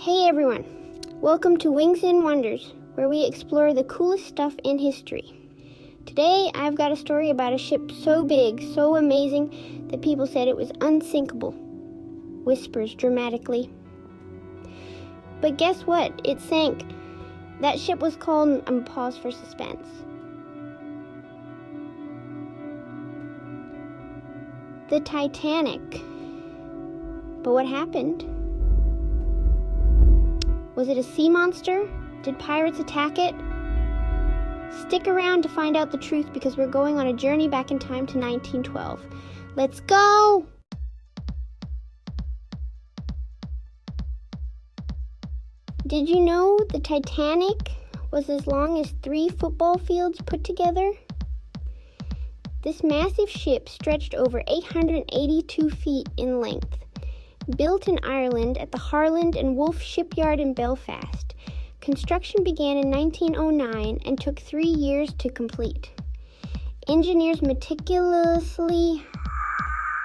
Hey everyone, welcome to Wings&Wonders, where we explore the coolest stuff in history. Today I've got a story about a ship so big, so amazing, that people said it was unsinkable. Whispers dramatically. But guess what? It sank. That ship was called, pause for suspense. The Titanic. But what happened? Was it a sea monster? Did pirates attack it? Stick around to find out the truth because we're going on a journey back in time to 1912. Let's go! Did you know the Titanic was as long as 3 football fields put together? This massive ship stretched over 882 feet in length. Built in Ireland at the Harland and Wolff shipyard in Belfast, construction began in 1909 and took 3 years to complete. Engineers meticulously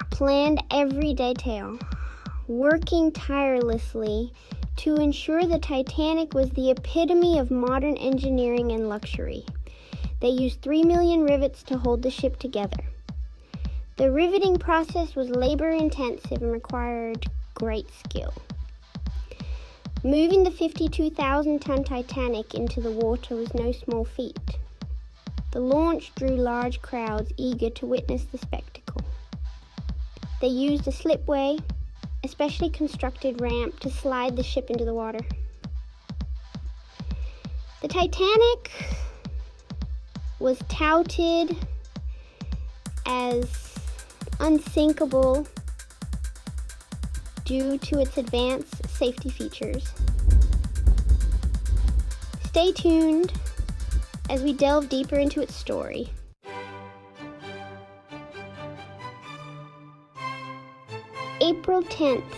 planned every detail, working tirelessly to ensure the Titanic was the epitome of modern engineering and luxury. They used 3 million rivets to hold the ship together. The riveting process was labor-intensive and required great skill. Moving the 52,000-ton Titanic into the water was no small feat. The launch drew large crowds eager to witness the spectacle. They used a slipway, a specially constructed ramp to slide the ship into the water. The Titanic was touted as unsinkable due to its advanced safety features. Stay tuned as we delve deeper into its story. April 10th,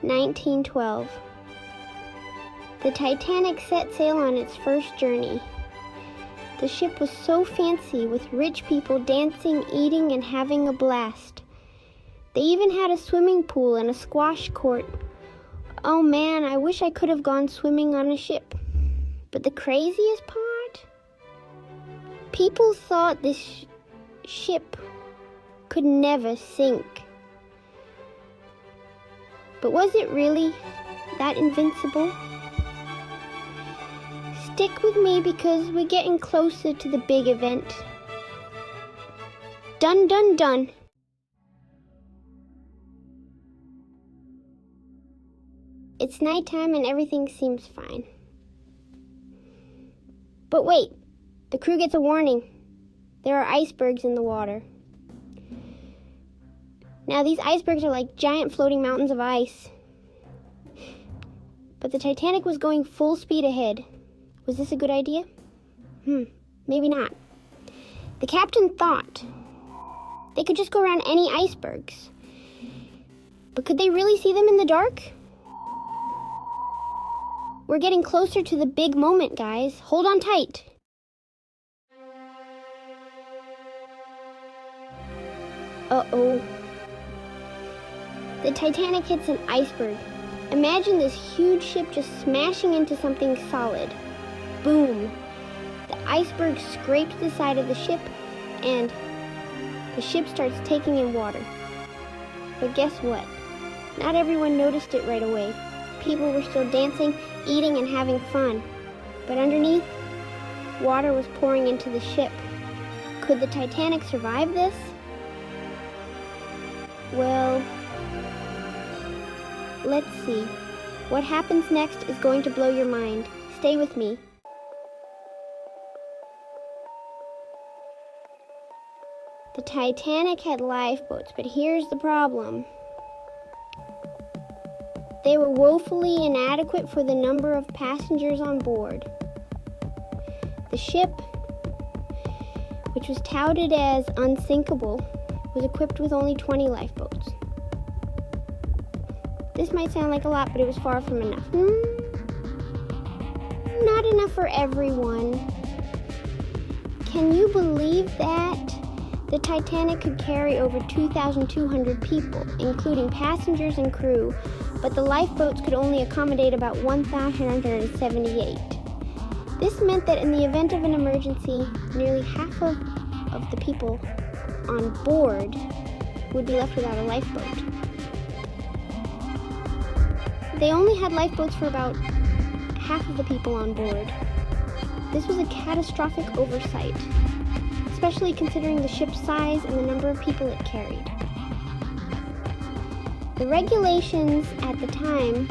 1912. The Titanic set sail on its first journey. The ship was so fancy, with rich people dancing, eating, and having a blast. They even had a swimming pool and a squash court. Oh man, I wish I could have gone swimming on a ship. But the craziest part? People thought this ship could never sink. But was it really that invincible? Stick with me because we're getting closer to the big event. Dun dun dun. It's nighttime and everything seems fine. But wait, the crew gets a warning. There are icebergs in the water. Now these icebergs are like giant floating mountains of ice. But the Titanic was going full speed ahead. Was this a good idea? Maybe not. The captain thought they could just go around any icebergs. But could they really see them in the dark? We're getting closer to the big moment, guys. Hold on tight. Uh-oh. The Titanic hits an iceberg. Imagine this huge ship just smashing into something solid. Boom. The iceberg scrapes the side of the ship, and the ship starts taking in water. But guess what? Not everyone noticed it right away. People were still dancing, eating, and having fun. But underneath, water was pouring into the ship. Could the Titanic survive this? Well, let's see. What happens next is going to blow your mind. Stay with me. The Titanic had lifeboats, but here's the problem. They were woefully inadequate for the number of passengers on board. The ship, which was touted as unsinkable, was equipped with only 20 lifeboats. This might sound like a lot, but it was far from enough. Not enough for everyone. Can you believe that? The Titanic could carry over 2,200 people, including passengers and crew, but the lifeboats could only accommodate about 1,178. This meant that in the event of an emergency, nearly half of the people on board would be left without a lifeboat. They only had lifeboats for about half of the people on board. This was a catastrophic oversight, especially considering the ship's size and the number of people it carried. The regulations at the time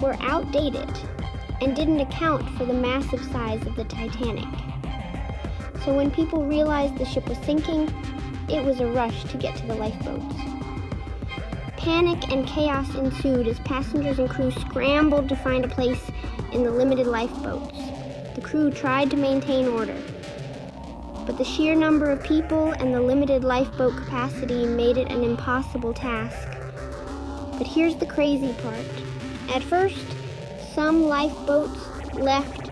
were outdated and didn't account for the massive size of the Titanic. So when people realized the ship was sinking, it was a rush to get to the lifeboats. Panic and chaos ensued as passengers and crew scrambled to find a place in the limited lifeboats. The crew tried to maintain order, but the sheer number of people and the limited lifeboat capacity made it an impossible task. But here's the crazy part. At first, some lifeboats left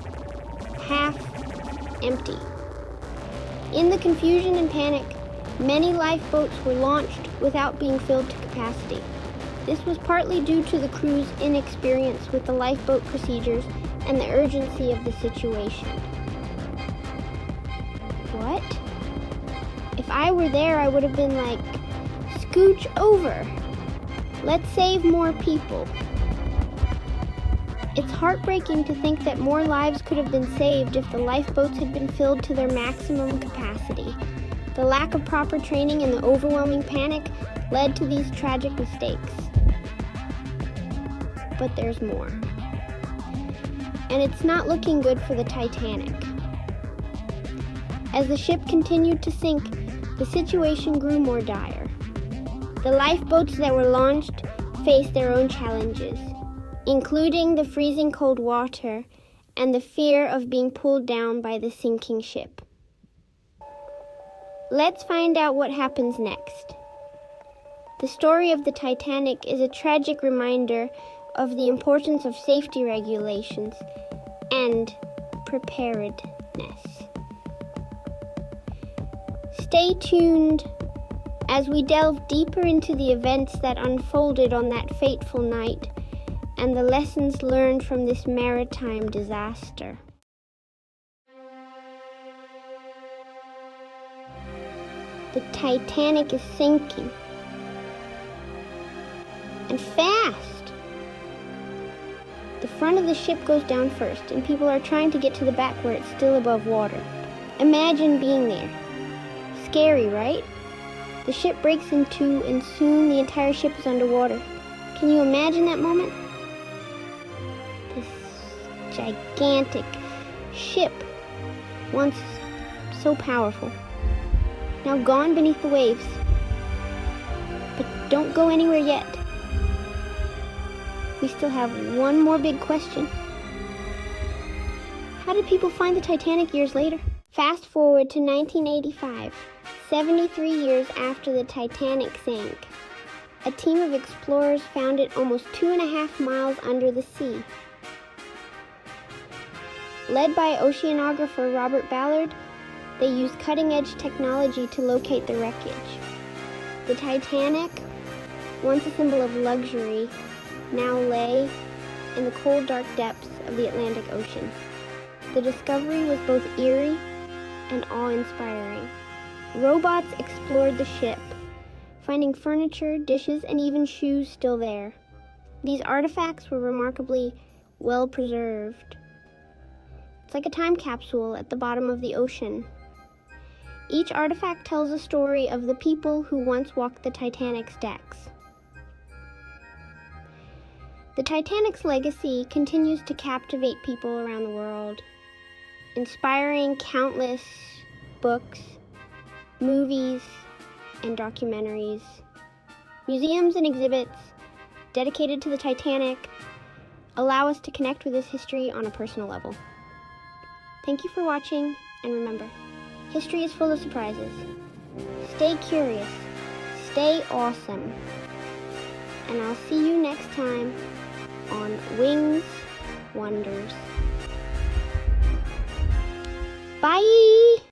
half empty. In the confusion and panic, many lifeboats were launched without being filled to capacity. This was partly due to the crew's inexperience with the lifeboat procedures and the urgency of the situation. What? If I were there, I would have been like, scooch over. Let's save more people. It's heartbreaking to think that more lives could have been saved if the lifeboats had been filled to their maximum capacity. The lack of proper training and the overwhelming panic led to these tragic mistakes. But there's more. And it's not looking good for the Titanic. As the ship continued to sink, the situation grew more dire. The lifeboats that were launched faced their own challenges, including the freezing cold water and the fear of being pulled down by the sinking ship. Let's find out what happens next. The story of the Titanic is a tragic reminder of the importance of safety regulations and preparedness. Stay tuned as we delve deeper into the events that unfolded on that fateful night and the lessons learned from this maritime disaster. The Titanic is sinking. And fast! The front of the ship goes down first, and people are trying to get to the back where it's still above water. Imagine being there. Scary, right? The ship breaks in two, and soon the entire ship is underwater. Can you imagine that moment? This gigantic ship, once so powerful, now gone beneath the waves. But don't go anywhere yet. We still have one more big question. How did people find the Titanic years later? Fast forward to 1985, 73 years after the Titanic sank. A team of explorers found it almost 2.5 miles under the sea. Led by oceanographer Robert Ballard, they used cutting-edge technology to locate the wreckage. The Titanic, once a symbol of luxury, now lay in the cold, dark depths of the Atlantic Ocean. The discovery was both eerie and awe-inspiring. Robots explored the ship, finding furniture, dishes, and even shoes still there. These artifacts were remarkably well preserved. It's like a time capsule at the bottom of the ocean. Each artifact tells a story of the people who once walked the Titanic's decks. The Titanic's legacy continues to captivate people around the world, inspiring countless books, movies, and documentaries. Museums and exhibits dedicated to the Titanic allow us to connect with this history on a personal level. Thank you for watching, and remember, history is full of surprises. Stay curious, stay awesome, and I'll see you next time on Wings&Wonders. Bye!